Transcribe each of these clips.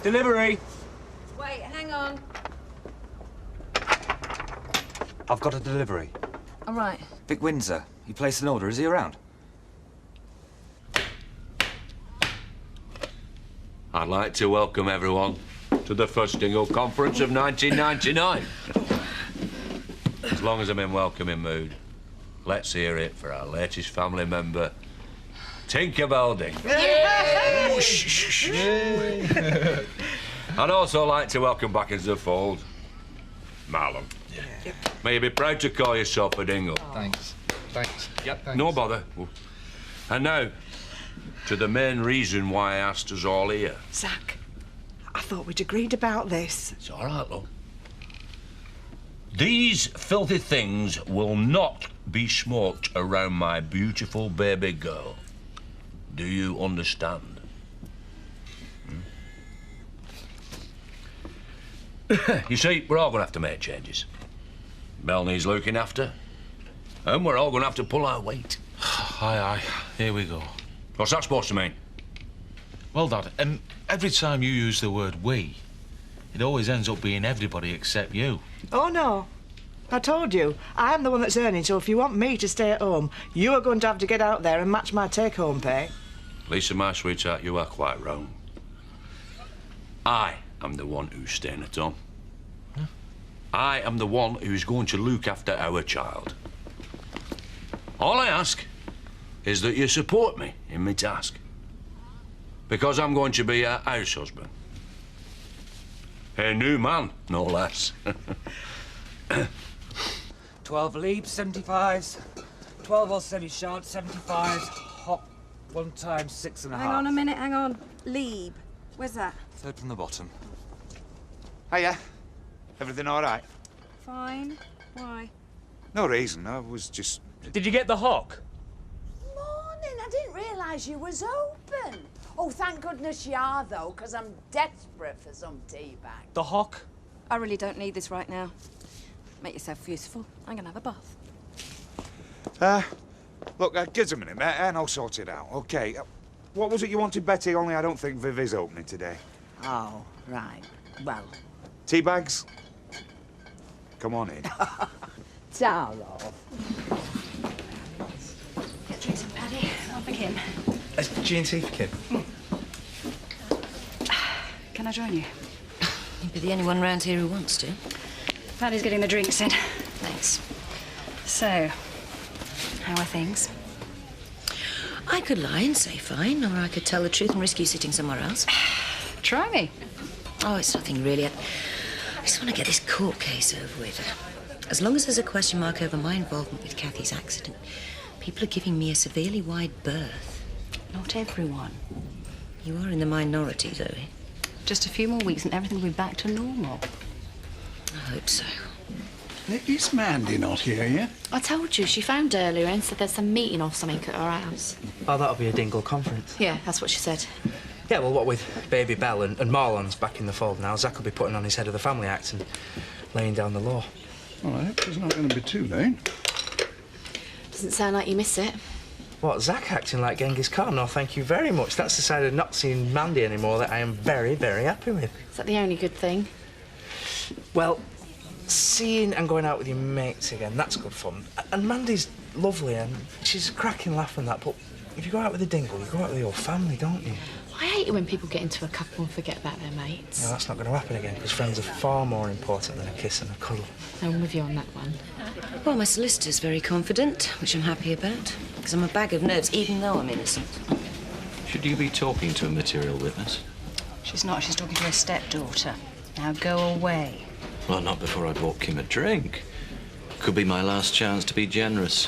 Delivery. Wait, hang on. I've got a delivery. All right. Vic Windsor. He placed an order. Is he around? I'd like to welcome everyone to the first Dingle Conference of 1999. As long as I'm in welcoming mood, let's hear it for our latest family member, Tinkerbell Ding. I'd also like to welcome back into the fold, Marlon. Yeah. May you be proud to call yourself a Dingle. Oh. Thanks. Yep, thanks. no bother. And now, to the main reason why I asked us all here. Zach, I thought we'd agreed about this. It's all right, love. These filthy things will not be smoked around my beautiful baby girl. Do you understand? You see, we're all going to have to make changes. Mel needs looking after, and we're all going to have to pull our weight. Aye, here we go. What's that supposed to mean? Well, Dad, every time you use the word we, it always ends up being everybody except you. Oh, no. I told you, I'm the one that's earning, so if you want me to stay at home, you are going to have to get out there and match my take-home pay. Lisa, my sweetheart, you are quite wrong. I am the one who's staying at home. Huh? I am the one who's going to look after our child. All I ask is that you support me in my task. Because I'm going to be a house husband. A new man, no less. 12 leaps, 75s. 12 or semi-short, 75s. Hop, 1 time, 6.5. Hang on a minute, hang on. Leeb. Where's that? Third from the bottom. Hiya. Everything all right? Fine. Why? No reason. I was just... Did you get the hock? Morning, I didn't realise you was open. Oh, thank goodness you are, though, because I'm desperate for some tea bag. The hock? I really don't need this right now. Make yourself useful. I'm gonna have a bath. Look, give us a minute, mate, and I'll sort it out. OK. What was it you wanted, Betty? Only I don't think Viv is opening today. Oh, right. Well... Tea bags? Come on in. Ta, love. Get drinks for Paddy. I'll begin. G&T for Kim. Can I join you? You'd be the only one round here who wants to. Paddy's getting the drinks in. Thanks. So, how are things? I could lie and say fine, or I could tell the truth and risk you sitting somewhere else. Try me. Oh, it's nothing really. I just want to get this court case over with. As long as there's a question mark over my involvement with Kathy's accident, people are giving me a severely wide berth. Not everyone. You are in the minority, Zoe. Just a few more weeks and everything will be back to normal. I hope so. Is Mandy not here yet? I told you, she phoned earlier and said there's some meeting or something at her house. Oh, that'll be a Dingle conference. Yeah, that's what she said. Yeah, well, what with Baby Belle and Marlon's back in the fold now, Zach will be putting on his head of the family act and laying down the law. All right, it's not going to be too late. Doesn't sound like you miss it. What, Zach acting like Genghis Khan? No, thank you very much. That's the side of not seeing Mandy anymore that I am very, very happy with. Is that the only good thing? Well, seeing and going out with your mates again, that's good fun. And Mandy's lovely and she's a cracking laugh and that, but if you go out with a Dingle, you go out with your family, don't you? I hate it when people get into a couple and forget about their mates. No, that's not going to happen again, because friends are far more important than a kiss and a cuddle. I'm with you on that one. Well, my solicitor's very confident, which I'm happy about, because I'm a bag of nerves, even though I'm innocent. Should you be talking to a material witness? She's not. She's talking to her stepdaughter. Now go away. Well, not before I bought Kim a drink. Could be my last chance to be generous.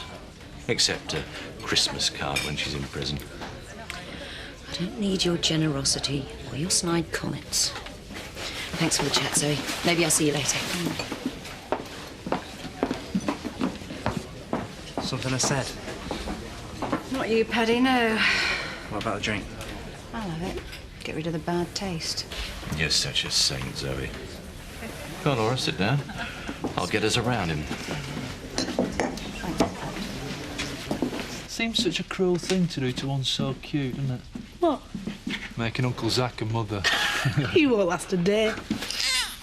Except a Christmas card when she's in prison. I don't need your generosity or your snide comments. Thanks for the chat, Zoe. Maybe I'll see you later. Something I said. Not you, Paddy, no. What about a drink? I'll have it. Get rid of the bad taste. You're such a saint, Zoe. Go on, Laura, sit down. I'll get us around him. Seems such a cruel thing to do to one so cute, doesn't it? What? Making Uncle Zach and Mother. You won't last a day.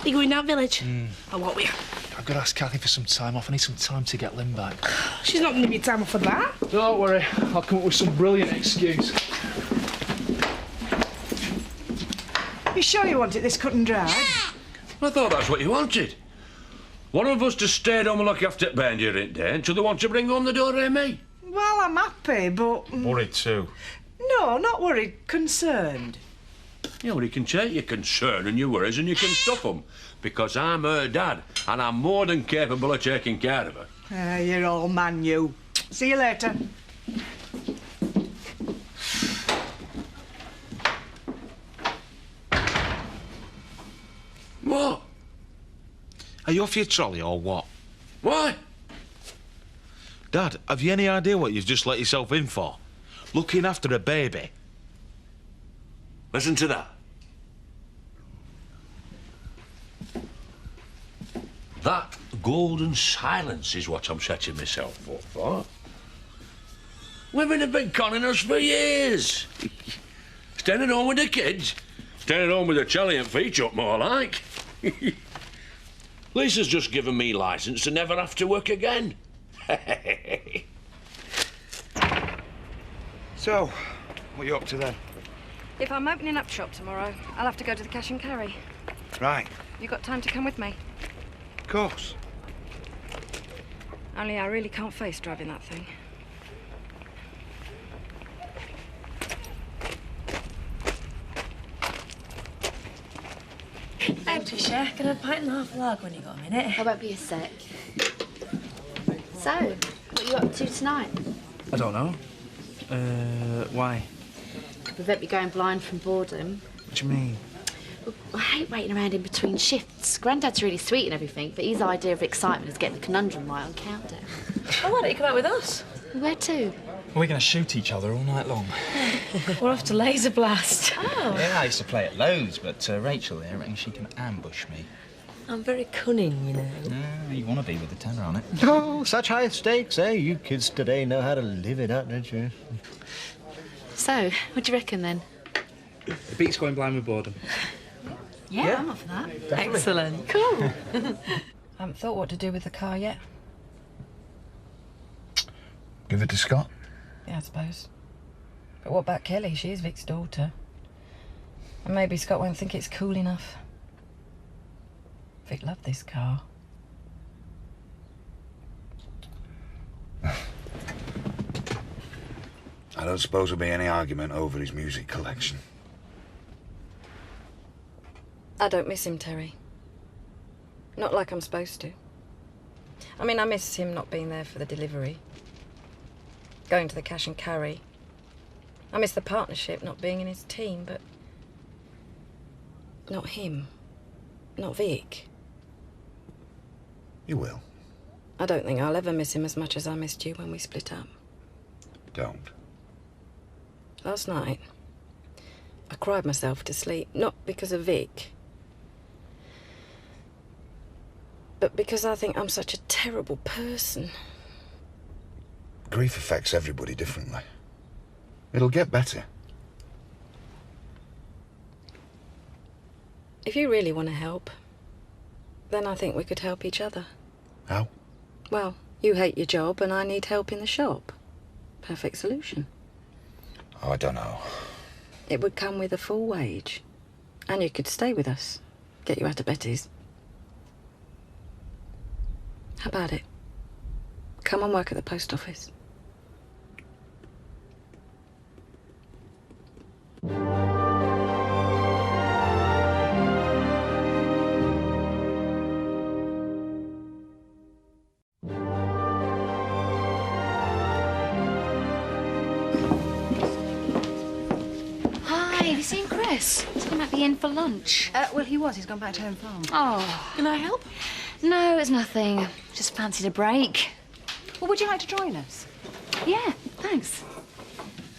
You going down village? I won't we? I've got to ask Kathy for some time off. I need some time to get Lynn back. She's not going to give you time off for that. Don't worry, I'll come up with some brilliant excuse. You sure you want it this cut and dry? I thought that's what you wanted. One of us to stay home and look after Ben during the day until they want to bring home the door me. Well, I'm happy, but... Worried too. No, not worried. Concerned. Yeah, well, you can take your concern and your worries and you can stuff them. Because I'm her dad, and I'm more than capable of taking care of her. You're all man, you. See you later. What? Are you off your trolley or what? Why? Dad, have you any idea what you've just let yourself in for? Looking after a baby. Listen to that. That golden silence is what I'm setting myself up for. Women have been conning us for years. Staying at home with the kids. Staying at home with the telly and feet up, more like. Lisa's just given me licence to never have to work again. So, what are you up to then? If I'm opening up shop tomorrow, I'll have to go to the cash and carry. Right. You got time to come with me? Of course. Only I really can't face driving that thing. Hey, Tricia, can I have a pint and a half of lager when you got a minute? I won't be a sec. So, what are you up to tonight? I don't know. Why? Prevent me going blind from boredom. What do you mean? I hate waiting around in between shifts. Granddad's really sweet and everything, but his idea of excitement is getting the conundrum right on countdown. Oh, why don't you come out with us? Where to? We're going to shoot each other all night long. We're off to Laser Blast. Oh. Yeah, I used to play it loads, but Rachel here reckons she can ambush me. I'm very cunning, you know. You want to be with the tenor on it. Oh, such high stakes, eh? You kids today know how to live it up, don't you? So, what do you reckon then? It beats going blind with boredom. Yeah, I'm up for that. Definitely. Excellent. Cool. I haven't thought what to do with the car yet. Give it to Scott. Yeah, I suppose. But what about Kelly? She is Vic's daughter. And maybe Scott won't think it's cool enough. Vic loved this car. I don't suppose there'll be any argument over his music collection. I don't miss him, Terry. Not like I'm supposed to. I mean, I miss him not being there for the delivery. Going to the cash and carry. I miss the partnership not being in his team, but... not him. Not Vic. You will. I don't think I'll ever miss him as much as I missed you when we split up. Don't. Last night, I cried myself to sleep, not because of Vic, but because I think I'm such a terrible person. Grief affects everybody differently. It'll get better. If you really want to help, then I think we could help each other. How? Well, you hate your job and I need help in the shop. Perfect solution. Oh, I don't know. It would come with a full wage. And you could stay with us. Get you out of Betty's. How about it? Come and work at the post office. Hi, have you seen Chris? He might be in for lunch. Well, he was. He's gone back to home farm. Oh. Can I help? No, it's nothing. Just fancied a break. Well, would you like to join us? Yeah, thanks.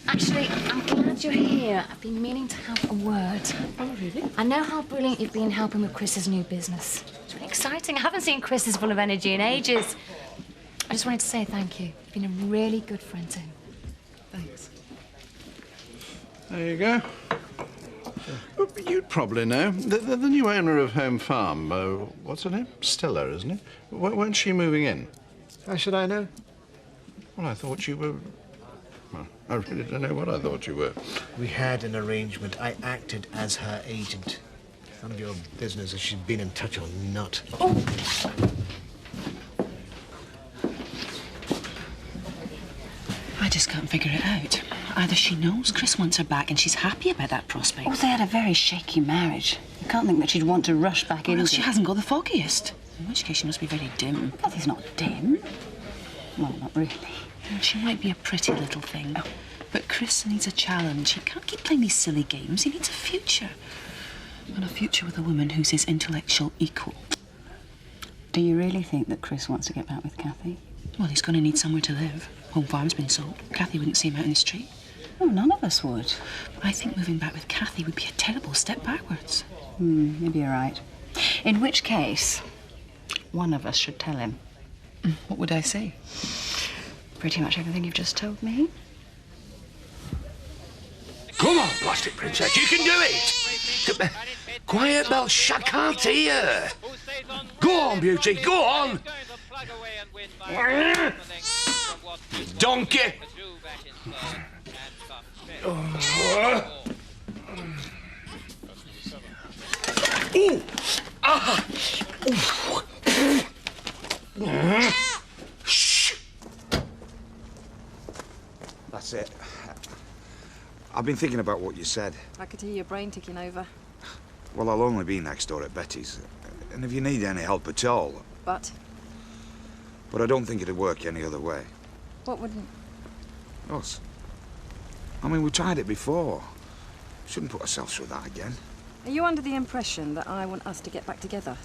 Actually, I'm glad you're here. I've been meaning to have a word. Oh, really? I know how brilliant you've been helping with Chris's new business. It's really exciting. I haven't seen Chris as full of energy in ages. I just wanted to say thank you. You've been a really good friend to him. Thanks. There you go. You'd probably know. The new owner of Home Farm, what's her name? Stella, isn't it? When's she moving in? How should I know? Well, I thought you were... Well, I really don't know what I thought you were. We had an arrangement. I acted as her agent. None of your business if she's been in touch or not. Oh. I just can't figure it out. Either she knows Chris wants her back and she's happy about that prospect. Oh, they had a very shaky marriage. You can't think that she'd want to rush back in. Or else she hasn't got the foggiest. In which case she must be very dim. Well, he's not dim. Well, not really. And she might be a pretty little thing. But Chris needs a challenge. He can't keep playing these silly games. He needs a future. And a future with a woman who's his intellectual equal. Do you really think that Chris wants to get back with Kathy? Well, he's going to need somewhere to live. Home Farm's been sold. Kathy wouldn't see him out in the street. Oh, none of us would. But I think moving back with Kathy would be a terrible step backwards. Maybe you're right. In which case, one of us should tell him. What would I say? Pretty much everything you've just told me. Come on, plastic princess, you can do it! Quiet, Belle, I can't hear. Go on, beauty, go on! You donkey! Ooh! Ah! Shh! That's it. I've been thinking about what you said. I could hear your brain ticking over. Well, I'll only be next door at Betty's. And if you need any help at all... But? But I don't think it'd work any other way. What wouldn't? Us. I mean, we tried it before. Shouldn't put ourselves through that again. Are you under the impression that I want us to get back together?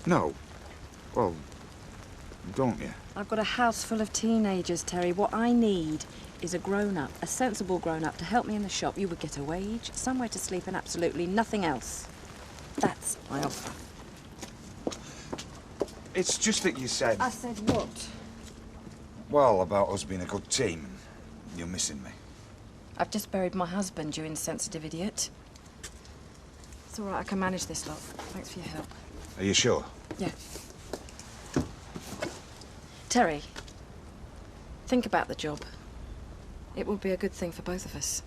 No. Well, don't you? I've got a house full of teenagers, Terry. What I need is a grown-up, a sensible grown-up to help me in the shop. You would get a wage, somewhere to sleep, and absolutely nothing else. That's my offer. It's just that you said... I said what? Well, about us being a good team, and you're missing me. I've just buried my husband, you insensitive idiot. It's all right, I can manage this lot. Thanks for your help. Are you sure? Yeah. Terry, think about the job. It would be a good thing for both of us.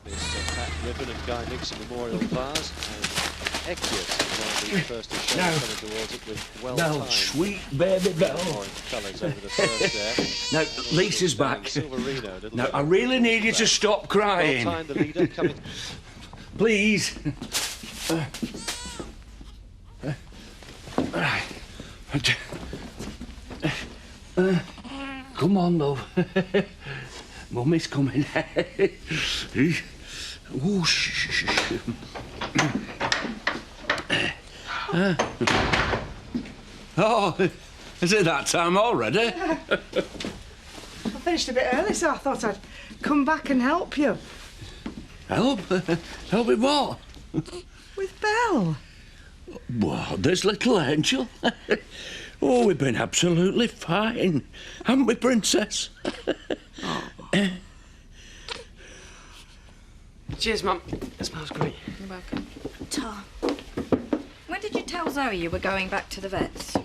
Pat Ribbon and Guy Nixon Memorial Vase, and Echius is one of the first to show coming towards it with well Belle, timed. sweet baby Belle. Orange colours over the first there. Now, Lisa's back. Silverino, little Now, I really need you to stop crying. Well timed, the leader coming. Please. Right. Come on, love. Mummy's coming. Ooh, shh. Oh, is it that time already? I finished a bit early, so I thought I'd come back and help you. Help? Help with what? With Belle. What, this little angel? Oh, we've been absolutely fine, haven't we, Princess? Cheers, Mum. That smells great. You're welcome. Tom, When did you tell Zoe you were going back to the vets?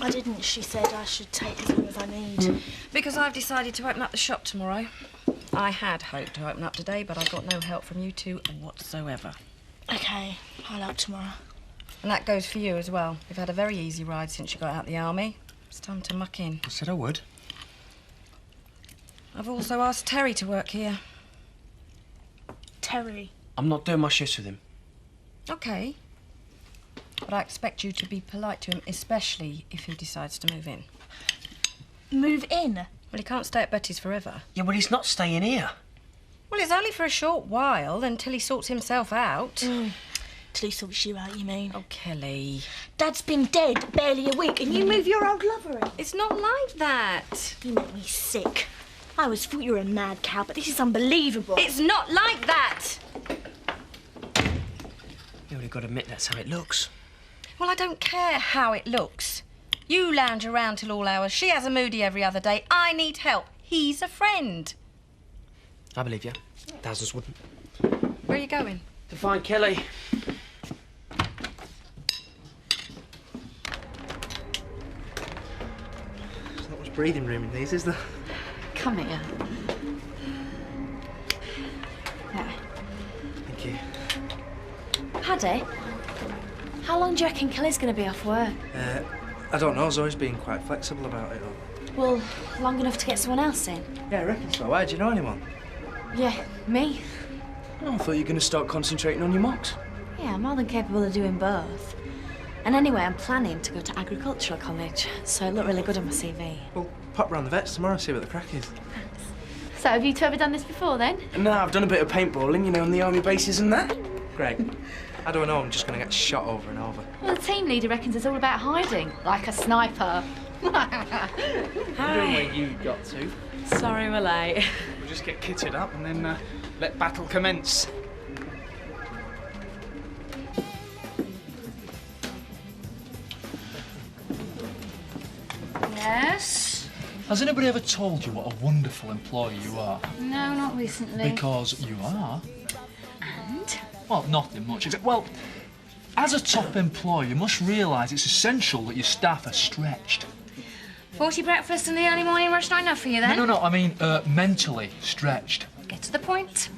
I didn't. She said I should take as long as I need. Because I've decided to open up the shop tomorrow. I had hoped to open up today, but I got no help from you two whatsoever. Okay, I'll out tomorrow. And that goes for you as well. You've had a very easy ride since you got out of the army. It's time to muck in. I said I would. I've also asked Terry to work here. Terry. I'm not doing my shifts with him. OK. But I expect you to be polite to him, especially if he decides to move in. Move in? Well, he can't stay at Betty's forever. Yeah, but he's not staying here. Well, it's only for a short while, until he sorts himself out. Till he sorts you out, you mean? Oh, Kelly. Dad's been dead barely a week and you move your old lover in. It's not like that. You make me sick. I always thought you were a mad cow, but this is unbelievable. It's not like that! You only got to admit that's how it looks. Well, I don't care how it looks. You lounge around till all hours. She has a moody every other day. I need help. He's a friend. I believe you. Thousands wouldn't. Where are you going? To find Kelly. There's not much breathing room in these, is there? Come here. There. Thank you. Paddy, how long do you reckon Kelly's going to be off work? I don't know. Zoe's been quite flexible about it all. Well, long enough to get someone else in? Yeah, I reckon so. Why? Do you know anyone? Yeah, me. Oh, I thought you were going to start concentrating on your mocks. Yeah, I'm more than capable of doing both. And anyway, I'm planning to go to agricultural college, so it looked really good on my CV. Well, pop round the vets tomorrow and see what the crack is. So, have you two ever done this before, then? No, I've done a bit of paintballing, you know, on the army bases and that. Greg, I don't know. I'm just going to get shot over and over. Well, the team leader reckons it's all about hiding, like a sniper. Wondering where you got to. Sorry we're late. We'll just get kitted up and then let battle commence. Yes? Has anybody ever told you what a wonderful employee you are? No, not recently. Because you are. And? Well, nothing much, except, well, as a top employee, you must realise it's essential that your staff are stretched. 40 breakfast and the early morning rush not enough for you, then? No, I mean mentally stretched. Get to the point.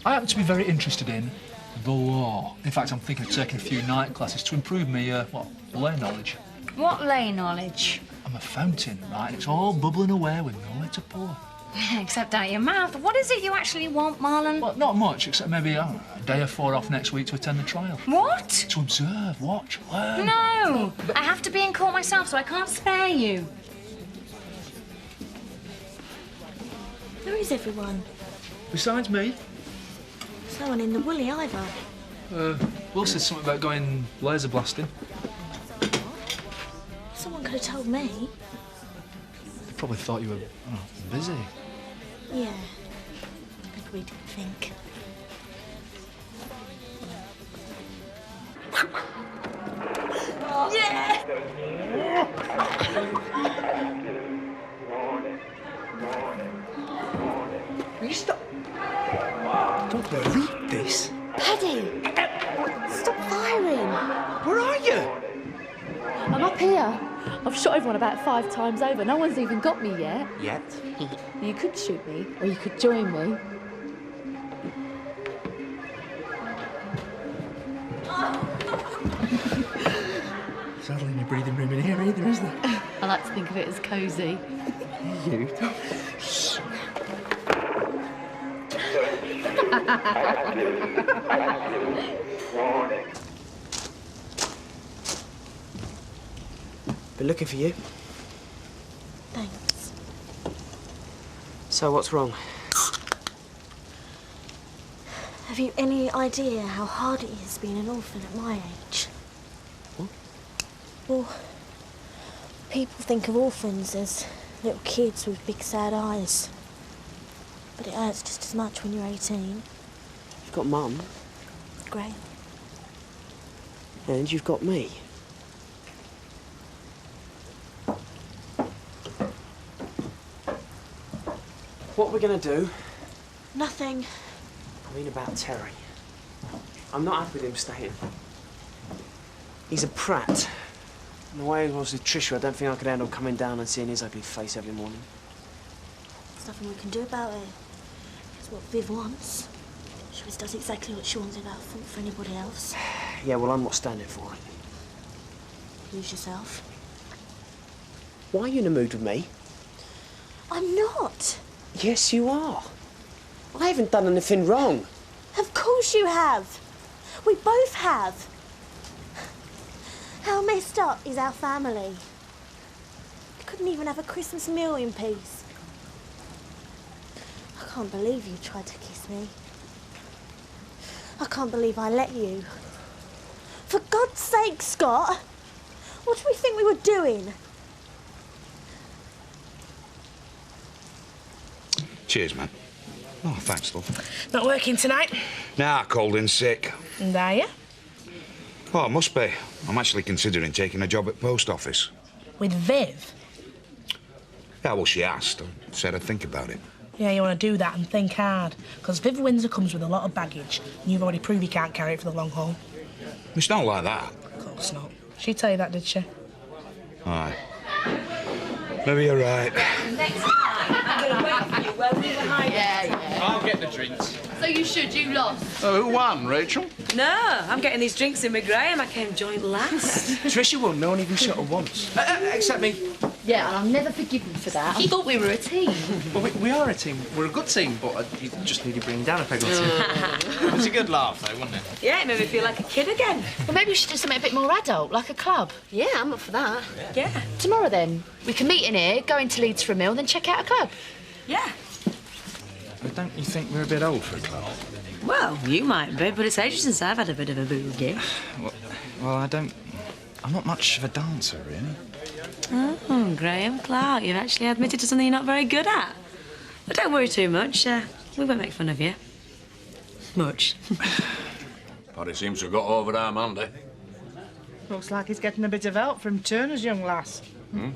I happen to be very interested in the law. In fact, I'm thinking of taking a few night classes to improve me, lay knowledge. What lay knowledge? I'm a fountain, right? And it's all bubbling away with nowhere to pour. Except out your mouth. What is it you actually want, Marlon? Well, not much, except maybe, I don't know, a day or 4 off next week to attend the trial. What? To observe, watch, learn. No! I have to be in court myself, so I can't spare you. Where is everyone? Besides me. There's no one in the woolly either. Will said something about going laser blasting. Someone could have told me. Probably thought you were busy. Yeah. Like we didn't think. Yeah! Will you stop? Don't believe this. Paddy! Stop firing! Where are you? I'm up here. I've shot everyone about 5 times over. No one's even got me yet. Yet? You could shoot me, or you could join me. There's hardly any breathing room in here either, is there? I like to think of it as cosy. You? Been looking for you. Thanks. So what's wrong? Have you any idea how hard it is being an orphan at my age? What? Well, people think of orphans as little kids with big sad eyes. But it hurts just as much when you're 18. You've got Mum, Great. and you've got me. What we're gonna do? Nothing. I mean about Terry. I'm not happy with him staying. He's a prat. And the way he was with Trisha, I don't think I could handle coming down and seeing his ugly face every morning. There's nothing we can do about it. It's what Viv wants. She always does exactly what she wants without fault for anybody else. Yeah, well, I'm not standing for it. Lose yourself. Why are you in a mood with me? I'm not. Yes, you are. I haven't done anything wrong. Of course you have. We both have. How messed up is our family? We couldn't even have a Christmas meal in peace. I can't believe you tried to kiss me. I can't believe I let you. For God's sake, Scott! What do we think we were doing? Cheers, man. Oh, thanks, love. Not working tonight? Nah, called in sick. And are you? Oh, it must be. I'm actually considering taking a job at post office. With Viv? Yeah, well, she asked. I said I'd think about it. Yeah, you want to do that and think hard. Because Viv Windsor comes with a lot of baggage, and you've already proved you can't carry it for the long haul. It's not like that. Of course not. She tell you that, did she? Aye. Maybe you're right. Next time, I'm going to wait for you where we were hiding. Yeah. I'll get the drinks. So you should, you lost. Oh, who won, Rachel? No, I'm getting these drinks in with Graham. I came joint last. Trisha won. No one even shot her once. Except me. Yeah, and I'll never forgive you for that. I thought we were a team. Well, we are a team. We're a good team, but you just need to bring down a peg or two. It was a good laugh, though, wasn't it? Yeah, it made me feel like a kid again. Well, maybe we should do something a bit more adult, like a club. Yeah, I'm up for that. Yeah. Tomorrow, then. We can meet in here, go into Leeds for a meal, then check out a club. Yeah. But don't you think we're a bit old for a club? Well, you might be, but it's ages since I've had a bit of a boogie. Well, I'm not much of a dancer, really. Oh, Graham Clark, you've actually admitted to something you're not very good at. But don't worry too much. We won't make fun of you. Much. Paddy seems to have got over our Mandy. Looks like he's getting a bit of help from Turner's young lass. Hmm?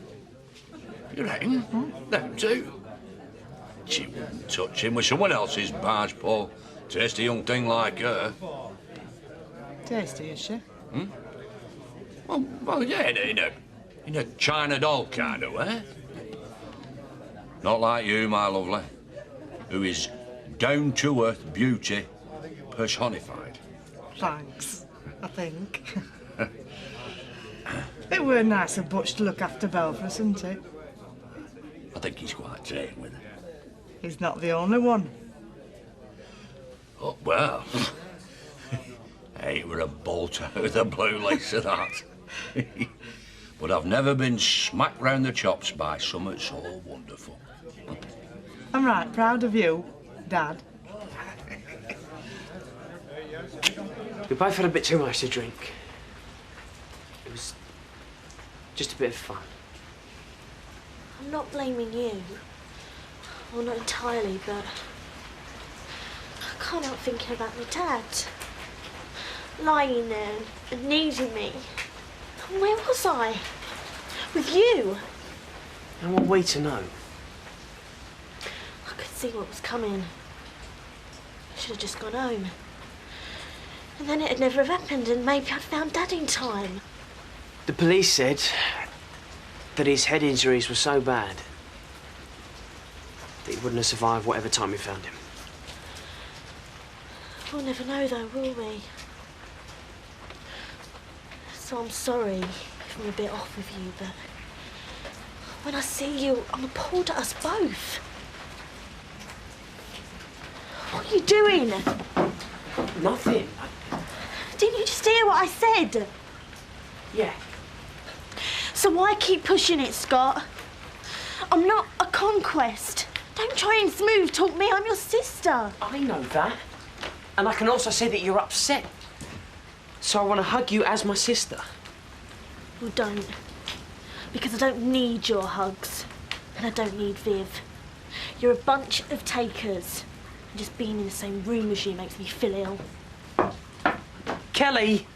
You reckon? Them too. She wouldn't touch him with someone else's barge pole. Tasty young thing like her. Tasty, is she? Hmm? Well, yeah, in a China doll kind of way. Not like you, my lovely, who is down-to-earth beauty personified. Thanks, I think. It were nice of Butch to look after Belle for us, isn't it? I think he's quite taken with her. He's not the only one. Oh, well. Hey, we're a bolt out of the blue, Lisa, that. But I've never been smacked round the chops by something so wonderful. I'm right proud of you, Dad. We both had a bit too much to drink. It was just a bit of fun. I'm not blaming you. Well, not entirely, but I can't help thinking about my dad. Lying there and needing me. Where was I? With you. And what way to know? I could see what was coming. I should have just gone home. And then it had never have happened, and maybe I'd found Dad in time. The police said that his head injuries were so bad that he wouldn't have survived whatever time we found him. We'll never know, though, will we? So I'm sorry if I'm a bit off with you, but when I see you, I'm appalled at us both. What are you doing? Nothing. Didn't you just hear what I said? Yeah. So why keep pushing it, Scott? I'm not a conquest. Don't try and smooth talk me, I'm your sister. I know that. And I can also see that you're upset. So I want to hug you as my sister. Well, don't. Because I don't need your hugs. And I don't need Viv. You're a bunch of takers. And just being in the same room as you makes me feel ill. Kelly!